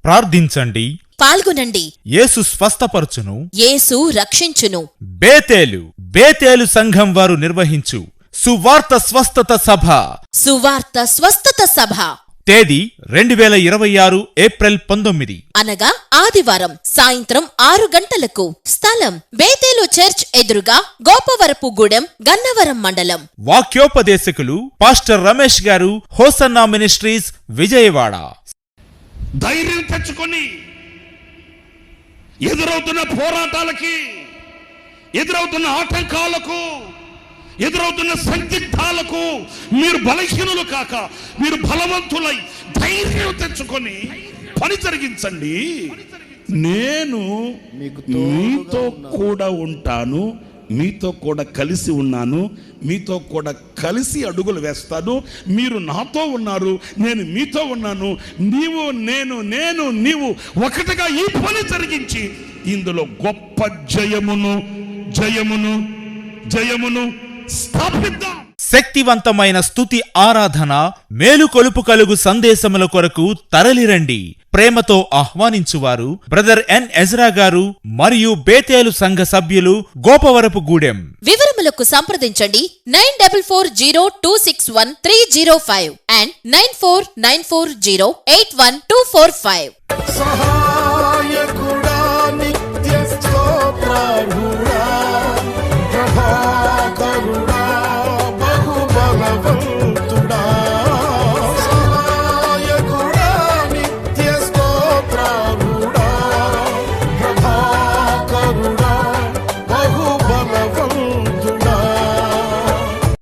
ప్రార్థించండి, పాల్గొనండి. యేసు స్వస్థపరచును, యేసు రక్షించును. బేతేలు సంఘం వారు నిర్వహించు సువార్త స్వస్థత సభ. సువార్త స్వస్థత సభ తేదీ 2026 ఏప్రిల్ 19, అనగా ఆదివారం సాయంత్రం 6 గంటలకు. స్థలం బేతేలు చర్చ్ ఎదురుగా, గోపవరపుగూడెం, గన్నవరం మండలం. వాక్యోపదేశకులు పాస్టర్ రమేష్ గారు, హోసన్నా మినిస్ట్రీస్, విజయవాడ. ధైర్యం తెచ్చుకొని ఎదురవుతున్న పోరాటాలకి, ఎదురవుతున్న ఆటంకాలకు, ఎదురవుతున్న సందిగ్ధాలకు మీరు బలహీనులు కాక మీరు బలవంతులై ధైర్యం తెచ్చుకొని పని జరిగించండి. నేను మీతో కూడా ఉంటాను, మీతో కూడా కలిసి ఉన్నాను, మీతో కూడా కలిసి అడుగులు వేస్తాను. మీరు నాతో ఉన్నారు, నేను మీతో ఉన్నాను. నీవు నీవు ఒకటిగా ఈ పని జరిగించి ఇందులో గొప్ప జయమును స్థాపిద్దాం. శక్తివంతమైన స్తుతి ఆరాధన, మేలుకొలుపు కలుగు సందేశముల కొరకు తరలిరండి. ప్రేమతో ఆహ్వానించువారు బ్రదర్ ఎన్ ఎజ్రా గారు మరియు బేతేలు సంఘ సభ్యులు, గోపవరపుగూడెం. వివరములకు సంప్రదించండి 9492613005 and 9494081245. సహాయకుడా నిత్య స్తోత్రార్హుడా ప్రభాకరుడా బహుబలవంతుడా